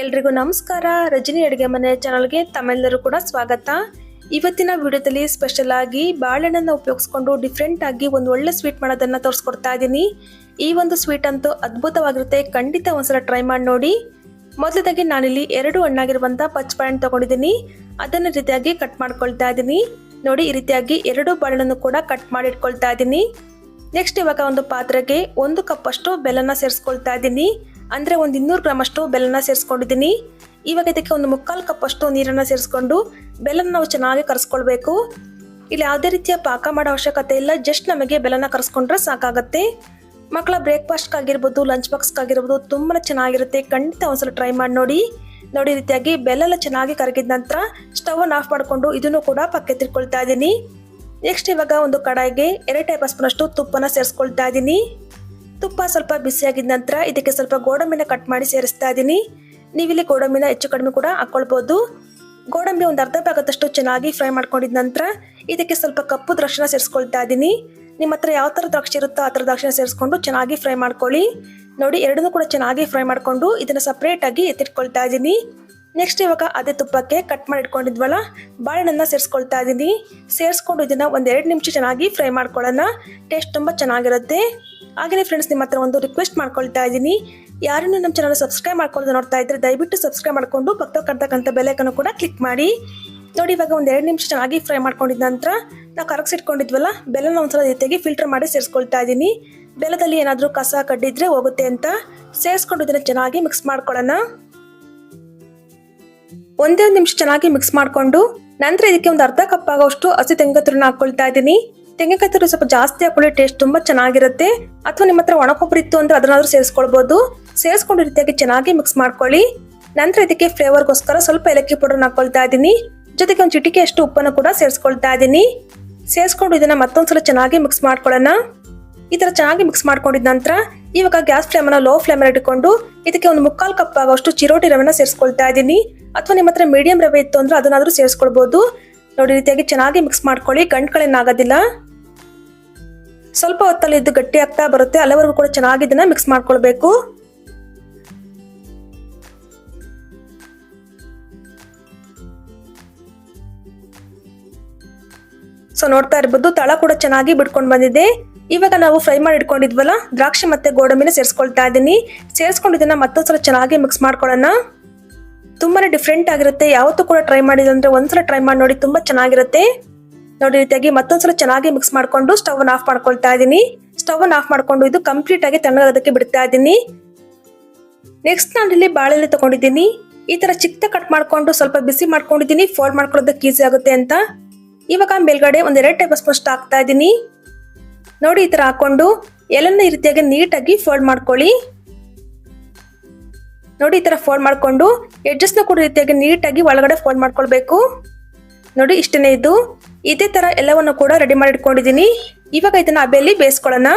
ಎಲ್ರಿಗೂ ನಮಸ್ಕಾರ. ರಜನಿ ಅಡುಗೆ ಮನೆ ಚಾನಲ್ಗೆ ತಮ್ಮೆಲ್ಲರೂ ಕೂಡ ಸ್ವಾಗತ. ಇವತ್ತಿನ ವಿಡಿಯೋದಲ್ಲಿ ಸ್ಪೆಷಲ್ ಆಗಿ ಬಾಳೆಹಣ್ಣನ್ನು ಉಪಯೋಗಿಸ್ಕೊಂಡು ಡಿಫ್ರೆಂಟ್ ಆಗಿ ಒಂದು ಒಳ್ಳೆ ಸ್ವೀಟ್ ಮಾಡೋದನ್ನ ತೋರಿಸ್ಕೊಡ್ತಾ ಇದ್ದೀನಿ. ಈ ಒಂದು ಸ್ವೀಟ್ ಅಂತೂ ಅದ್ಭುತವಾಗಿರುತ್ತೆ, ಖಂಡಿತ ಒಂದ್ಸಲ ಟ್ರೈ ಮಾಡಿ ನೋಡಿ. ಮೊದಲದಾಗಿ ನಾನಿಲ್ಲಿ 2 ಹಣ್ಣಾಗಿರುವಂಥ ಪಚ್ಚ ಬಾಳೆಹಣ್ಣು ತಗೊಂಡಿದ್ದೀನಿ. ಅದನ್ನ ರೀತಿಯಾಗಿ ಕಟ್ ಮಾಡ್ಕೊಳ್ತಾ ಇದ್ದೀನಿ. ನೋಡಿ, ಈ ರೀತಿಯಾಗಿ 2 ಬಾಳೆಹಣ್ಣನ್ನು ಕೂಡ ಕಟ್ ಮಾಡಿ ಇಟ್ಕೊಳ್ತಾ ಇದ್ದೀನಿ. ನೆಕ್ಸ್ಟ್ ಇವಾಗ ಒಂದು ಪಾತ್ರೆಗೆ 1 ಕಪ್ ಅಷ್ಟು ಬೆಲ್ಲನ ಸೇರಿಸ್ಕೊಳ್ತಾ ಇದ್ದೀನಿ. ಅಂದರೆ ಒಂದು 200 ಗ್ರಾಮ್ ಅಷ್ಟು ಬೆಲ್ಲನ ಸೇರಿಸ್ಕೊಂಡಿದ್ದೀನಿ. ಇವಾಗ ಇದಕ್ಕೆ 1/4 ಕಪ್ ಅಷ್ಟು ನೀರನ್ನು ಸೇರಿಸ್ಕೊಂಡು ಬೆಲ್ಲನ ನಾವು ಚೆನ್ನಾಗಿ ಕರೆಸ್ಕೊಳ್ಬೇಕು. ಇಲ್ಲಿ ಯಾವುದೇ ರೀತಿಯ ಪಾಕ ಮಾಡೋ ಅವಶ್ಯಕತೆ ಇಲ್ಲ, ಜಸ್ಟ್ ನಮಗೆ ಬೆಲ್ಲನ ಕರೆಸ್ಕೊಂಡ್ರೆ ಸಾಕಾಗತ್ತೆ. ಮಕ್ಕಳ ಬ್ರೇಕ್ಫಾಸ್ಟ್ಗಾಗಿರ್ಬೋದು, ಲಂಚ್ ಬಾಕ್ಸ್ಗಾಗಿರ್ಬೋದು ತುಂಬಾ ಚೆನ್ನಾಗಿರುತ್ತೆ. ಖಂಡಿತ ಒಂದ್ಸಲ ಟ್ರೈ ಮಾಡಿ ನೋಡಿ. ನೋಡಿ, ರೀತಿಯಾಗಿ ಬೆಲ್ಲ ಎಲ್ಲ ಚೆನ್ನಾಗಿ ಕರಗಿದ ನಂತರ ಸ್ಟವ್ ಆಫ್ ಮಾಡಿಕೊಂಡು ಇದನ್ನು ಕೂಡ ಪಕ್ಕಕ್ಕೆ ತಿರ್ಕೊಳ್ತಾ ಇದ್ದೀನಿ. ನೆಕ್ಸ್ಟ್ ಇವಾಗ ಒಂದು ಕಡಾಯಿಗೆ 2 ಟೇಬಲ್ ಸ್ಪೂನ್ ಅಷ್ಟು ತುಪ್ಪನ ಸೇರಿಸ್ಕೊಳ್ತಾ ಇದ್ದೀನಿ. ತುಪ್ಪ ಸ್ವಲ್ಪ ಬಿಸಿಯಾಗಿದ ನಂತರ ಇದಕ್ಕೆ ಸ್ವಲ್ಪ ಗೋಡಂಬಿನ ಕಟ್ ಮಾಡಿ ಸೇರಿಸ್ತಾ ಇದ್ದೀನಿ. ನೀವಿಲ್ಲಿ ಗೋಡಂಬಿನ ಹೆಚ್ಚು ಕಡಿಮೆ ಕೂಡ ಹಾಕ್ಕೊಳ್ಬೋದು. ಗೋಡಂಬಿ ಒಂದು ಅರ್ಧ ಭಾಗದಷ್ಟು ಚೆನ್ನಾಗಿ ಫ್ರೈ ಮಾಡ್ಕೊಂಡಿದ ನಂತರ ಇದಕ್ಕೆ ಸ್ವಲ್ಪ ಕಪ್ಪು ದ್ರಾಕ್ಷಿನ ಸೇರಿಸ್ಕೊಳ್ತಾ ಇದ್ದೀನಿ. ನಿಮ್ಮ ಹತ್ರ ಯಾವ ಥರ ದ್ರಾಕ್ಷಿ ಇರುತ್ತೋ ಆ ಥರ ದ್ರಾಕ್ಷಿನ ಸೇರಿಸ್ಕೊಂಡು ಚೆನ್ನಾಗಿ ಫ್ರೈ ಮಾಡ್ಕೊಳ್ಳಿ. ನೋಡಿ, ಎರಡನ್ನೂ ಕೂಡ ಚೆನ್ನಾಗಿ ಫ್ರೈ ಮಾಡಿಕೊಂಡು ಇದನ್ನು ಸಪ್ರೇಟಾಗಿ ಎತ್ತಿಟ್ಕೊಳ್ತಾ ಇದ್ದೀನಿ. ನೆಕ್ಸ್ಟ್ ಇವಾಗ ಅದೇ ತುಪ್ಪಕ್ಕೆ ಕಟ್ ಮಾಡಿ ಇಟ್ಕೊಂಡಿದ್ವಲ್ಲ ಬಾಳೆಹಣ್ಣನ್ನ ಸೇರಿಸ್ಕೊಳ್ತಾ ಇದ್ದೀನಿ. ಸೇರಿಸ್ಕೊಂಡು ಇದನ್ನು 1-2 ನಿಮಿಷ ಚೆನ್ನಾಗಿ ಫ್ರೈ ಮಾಡ್ಕೊಳ್ಳೋಣ. ಟೇಸ್ಟ್ ತುಂಬ ಚೆನ್ನಾಗಿರುತ್ತೆ. ಹಾಗೆಯೇ ಫ್ರೆಂಡ್ಸ್, ನಿಮ್ಮ ಹತ್ರ ಒಂದು ರಿಕ್ವೆಸ್ಟ್ ಮಾಡ್ಕೊಳ್ತಾ ಇದ್ದೀನಿ. ಯಾರನ್ನು ನಮ್ಮ ಚಾನಲ್ ಸಬ್ಸ್ಕ್ರೈಬ್ ಮಾಡ್ಕೊಳ್ಳೋದು ನೋಡ್ತಾ ಇದ್ರೆ ದಯವಿಟ್ಟು ಸಬ್ಸ್ಕ್ರೈಬ್ ಮಾಡಿಕೊಂಡು ಪಕ್ಕದಲ್ಲಿರ್ತಕ್ಕಂಥ ಬೆಲ್ ಐಕಾನ್ ಕೂಡ ಕ್ಲಿಕ್ ಮಾಡಿ. ನೋಡಿ, ಇವಾಗ 1-2 ನಿಮಿಷ ಚೆನ್ನಾಗಿ ಫ್ರೈ ಮಾಡ್ಕೊಂಡಿದ್ದ ನಂತರ ನಾವು ಕರಗಿಸಿಟ್ಕೊಂಡಿದ್ವಲ್ಲ ಬೆಲ್ಲನ ಒಂದ್ಸಲ ರೀತಿಯಾಗಿ ಫಿಲ್ಟರ್ ಮಾಡಿ ಸೇರಿಸ್ಕೊಳ್ತಾ ಇದ್ದೀನಿ. ಬೆಲ್ಲದಲ್ಲಿ ಏನಾದರೂ ಕಸ ಕಡ್ಡಿದ್ರೆ ಹೋಗುತ್ತೆ ಅಂತ ಸೇರಿಸ್ಕೊಂಡು ಇದನ್ನು ಚೆನ್ನಾಗಿ ಮಿಕ್ಸ್ ಮಾಡ್ಕೊಳ್ಳೋಣ. 1 ನಿಮಿಷ ಚೆನ್ನಾಗಿ ಮಿಕ್ಸ್ ಮಾಡಿಕೊಂಡು ನಂತರ ಇದಕ್ಕೆ ಒಂದು ಅರ್ಧ ಕಪ್ ಆಗೋಷ್ಟು ಹಸಿ ತೆಂಗಿನಕಾಯಿ ತುರಿನ ಹಾಕ್ಕೊಳ್ತಾ ಇದ್ದೀನಿ. ತೆಂಗಿನಕಾಯಿ ತುರಿ ಸ್ವಲ್ಪ ಜಾಸ್ತಿ ಹಾಕೊಳ್ಳಿ, ಟೇಸ್ಟ್ ತುಂಬಾ ಚೆನ್ನಾಗಿರುತ್ತೆ. ಅಥವಾ ನಿಮ್ಮ ಹತ್ರ ಒಣ ಕೊಬ್ಬರಿ ಇತ್ತು ಅಂದ್ರೆ ಅದನ್ನಾದ್ರೂ ಸೇರಿಸ್ಕೊಳ್ಬಹುದು. ಸೇರಿಸ್ಕೊಂಡು ರೀತಿಯಾಗಿ ಚೆನ್ನಾಗಿ ಮಿಕ್ಸ್ ಮಾಡ್ಕೊಳ್ಳಿ. ನಂತರ ಇದಕ್ಕೆ ಫ್ಲೇವರ್ಗೋಸ್ಕರ ಸ್ವಲ್ಪ ಏಲಕ್ಕಿ ಪೌಡರ್ ಹಾಕೊಳ್ತಾ ಇದ್ದೀನಿ. ಜೊತೆಗೆ ಒಂದು ಚಿಟಿಕೆ ಅಷ್ಟು ಉಪ್ಪನ್ನು ಕೂಡ ಸೇರಿಸ್ಕೊಳ್ತಾ ಇದ್ದೀನಿ. ಸೇರಿಸ್ಕೊಂಡು ಇದನ್ನ ಮತ್ತೊಂದ್ಸಲ ಚೆನ್ನಾಗಿ ಮಿಕ್ಸ್ ಮಾಡ್ಕೊಳ್ಳೋಣ. ಈ ತರ ಚೆನ್ನಾಗಿ ಮಿಕ್ಸ್ ಮಾಡ್ಕೊಂಡಿದ ನಂತರ ಇವಾಗ ಗ್ಯಾಸ್ ಫ್ಲೇಮನ್ನು ಲೋ ಫ್ಲೇಮಲ್ಲಿ ಇಟ್ಕೊಂಡು ಇದಕ್ಕೆ 1/4 ಕಪ್ ಆಗೋಷ್ಟು ಚಿರೋಟಿ ರವೆನ ಸೇರಿಸ್ಕೊಳ್ತಾ ಇದ್ದೀನಿ. ಅಥವಾ ನಿಮ್ಮ ಹತ್ರ ಮೀಡಿಯಂ ರವೆ ಇತ್ತು ಅಂದ್ರೆ ಅದನ್ನಾದ್ರೂ ಸೇರಿಸ್ಕೊಳ್ಬಹುದು. ನೋಡಿ, ರೀತಿಯಾಗಿ ಚೆನ್ನಾಗಿ ಮಿಕ್ಸ್ ಮಾಡ್ಕೊಳ್ಳಿ, ಗಂಟುಗಳೇನಾಗೋದಿಲ್ಲ. ಸ್ವಲ್ಪ ಹೊತ್ತಲ್ಲಿ ಇದು ಗಟ್ಟಿ ಆಗ್ತಾ ಬರುತ್ತೆ, ಅಲ್ಲಿವರೆಗೂ ಕೂಡ ಚೆನ್ನಾಗಿ ಇದನ್ನ ಮಿಕ್ಸ್ ಮಾಡ್ಕೊಳ್ಬೇಕು. ಸೊ ನೋಡ್ತಾ ಇರ್ಬೋದು, ತಳ ಕೂಡ ಚೆನ್ನಾಗಿ ಬಿಡ್ಕೊಂಡು ಬಂದಿದೆ. ಇವಾಗ ನಾವು ಫ್ರೈ ಮಾಡಿ ಇಟ್ಕೊಂಡಿದ್ವಲ್ಲ ದ್ರಾಕ್ಷಿ ಮತ್ತೆ ಗೋಡಂಬಿನ ಸೇರಿಸ್ಕೊಳ್ತಾ ಇದ್ದೀನಿ. ಸೇರಿಸ್ಕೊಂಡು ಇದನ್ನ ಮತ್ತೊಂದ್ಸಲ ಚೆನ್ನಾಗಿ ಮಿಕ್ಸ್ ಮಾಡ್ಕೊಳ್ಳೋಣ. ತುಂಬಾನೇ ಡಿಫ್ರೆಂಟ್ ಆಗಿರುತ್ತೆ. ಯಾವತ್ತೂ ಕೂಡ ಟ್ರೈ ಮಾಡಿದ್ರೆ ಒಂದ್ಸಲ ಟ್ರೈ ಮಾಡಿ ನೋಡಿ, ತುಂಬಾ ಚೆನ್ನಾಗಿರುತ್ತೆ. ನೋಡಿ, ರೀತಿಯಾಗಿ ಮತ್ತೊಂದ್ಸಲ ಚೆನ್ನಾಗಿ ಮಿಕ್ಸ್ ಮಾಡ್ಕೊಂಡು ಸ್ಟವ್ ಆಫ್ ಮಾಡ್ಕೊಳ್ತಾ ಇದ್ದೀನಿ. ಸ್ಟವ್ ಆಫ್ ಮಾಡ್ಕೊಂಡು ಇದು ಕಂಪ್ಲೀಟ್ ಆಗಿ ತಣ್ಣಗಾಗೋದಕ್ಕೆ ಬಿಡ್ತಾ ಇದ್ದೀನಿ. ನೆಕ್ಸ್ಟ್ ನಾನು ಇಲ್ಲಿ ಬಾಳೆಹಣ್ಣು ತಗೊಂಡಿದ್ದೀನಿ. ಈ ತರ ಚಿಕ್ಕ ಕಟ್ ಮಾಡ್ಕೊಂಡು ಸ್ವಲ್ಪ ಬಿಸಿ ಮಾಡ್ಕೊಂಡಿದ್ದೀನಿ, ಫೋಲ್ಡ್ ಮಾಡ್ಕೊಳ್ಳೋದಕ್ಕೆ ಈಸಿ ಆಗುತ್ತೆ ಅಂತ. ಇವಾಗ ಮೇಲ್ಗಡೆ 1-2 ಟೇಬಲ್ ಸ್ಪೂನ್ ಅಷ್ಟು ಹಾಕ್ತಾ ಇದ್ದೀನಿ. ನೋಡಿ, ಈ ತರ ಹಾಕೊಂಡು ಎಲ್ಲನ್ನ ಈ ರೀತಿಯಾಗಿ ನೀಟಾಗಿ ಫೋಲ್ಡ್ ಮಾಡ್ಕೊಳ್ಳಿ. ನೋಡಿ, ಈ ತರ ಫೋಲ್ಡ್ ಮಾಡ್ಕೊಂಡು ಎಡ್ಜಸ್ನ ಕೂಡ ರೀತಿಯಾಗಿ ನೀಟಾಗಿ ಒಳಗಡೆ ಫೋಲ್ಡ್ ಮಾಡ್ಕೊಳ್ಬೇಕು. ನೋಡಿ, ಇಷ್ಟನೇ ಇದು. ಇದೇ ತರ ಎಲ್ಲವನ್ನು ಕೂಡ ರೆಡಿ ಮಾಡಿ ಇಟ್ಕೊಂಡಿದ್ದೀನಿ. ಇವಾಗ ಇದನ್ನ ಹಬೆಯಲ್ಲಿ ಬೇಯಿಸ್ಕೊಳ್ಳೋಣ.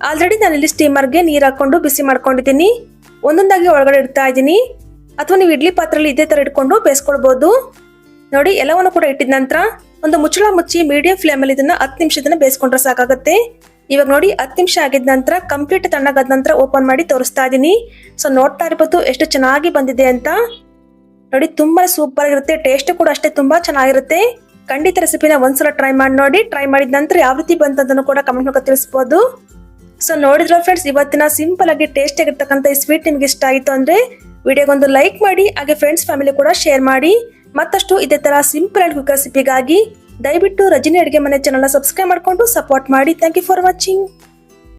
ಆಲ್ರೆಡಿ ನಾನು ಇಲ್ಲಿ ಸ್ಟೀಮರ್ಗೆ ನೀರು ಹಾಕೊಂಡು ಬಿಸಿ ಮಾಡ್ಕೊಂಡಿದ್ದೀನಿ. ಒಂದೊಂದಾಗಿ ಒಳಗಡೆ ಇಡ್ತಾ ಇದ್ದೀನಿ. ಅಥವಾ ನೀವು ಇಡ್ಲಿ ಪಾತ್ರೆಯಲ್ಲಿ ಇದೇ ತರ ಇಟ್ಕೊಂಡು ಬೇಯಿಸ್ಕೊಳ್ಬಹುದು. ನೋಡಿ, ಎಲ್ಲವನ್ನು ಕೂಡ ಇಟ್ಟಿದ ನಂತರ ಒಂದು ಮುಚ್ಚಳ ಮುಚ್ಚಿ ಮೀಡಿಯಂ ಫ್ಲೇಮಲ್ಲಿ ಇದನ್ನ 10 ನಿಮಿಷ ಬೇಯಿಸ್ಕೊಂಡ್ರೆ ಸಾಕಾಗುತ್ತೆ. ಇವಾಗ ನೋಡಿ, 10 ನಿಮಿಷ ಆಗಿದ ನಂತರ ಕಂಪ್ಲೀಟ್ ತಣ್ಣಗಾದ ನಂತರ ಓಪನ್ ಮಾಡಿ ತೋರಿಸ್ತಾ ಇದ್ದೀನಿ. ಸೊ ನೋಡ್ತಾ ಇರ್ಬೋದು ಎಷ್ಟು ಚೆನ್ನಾಗಿ ಬಂದಿದೆ ಅಂತ. ನೋಡಿ, ತುಂಬಾ ಸೂಪರ್ ಆಗಿರುತ್ತೆ. ಟೇಸ್ಟ್ ಕೂಡ ಅಷ್ಟೇ ತುಂಬಾ ಚೆನ್ನಾಗಿರುತ್ತೆ. ಖಂಡಿತ ರೆಸಿಪಿನ ಒಂದ್ಸಲ ಟ್ರೈ ಮಾಡಿ ನೋಡಿ. ಟ್ರೈ ಮಾಡಿದ ನಂತರ ಯಾವ ರೀತಿ ಬಂತದನ್ನು ಕೂಡ ಕಮೆಂಟ್ ಮೂಲಕ ತಿಳಿಸಬಹುದು. ಸೊ ನೋಡಿದ್ರ ಫ್ರೆಂಡ್ಸ್, ಇವತ್ತಿನ ಸಿಂಪಲ್ ಆಗಿ ಟೇಸ್ಟ್ ಆಗಿರ್ತಕ್ಕಂಥ ಈ ಸ್ವೀಟ್ ನಿಮ್ಗೆ ಇಷ್ಟ ಆಯಿತು ಅಂದ್ರೆ ವಿಡಿಯೋಗೊಂದು ಲೈಕ್ ಮಾಡಿ. ಹಾಗೆ ಫ್ರೆಂಡ್ಸ್ ಫ್ಯಾಮಿಲಿ ಕೂಡ ಶೇರ್ ಮಾಡಿ. ಮತ್ತಷ್ಟು ಇದೇ ತರ ಸಿಂಪಲ್ ಅಂಡ್ ಕ್ವಿಕ್ ರೆಸಿಪಿಗಾಗಿ ದಯವಿಟ್ಟು ರಜನಿ ಅಡುಗೆ ಮನೆ ಚಾನಲ್ನ ಸಬ್ಸ್ಕ್ರೈಬ್ ಮಾಡಿಕೊಂಡು ಸಪೋರ್ಟ್ ಮಾಡಿ. Thank you for watching.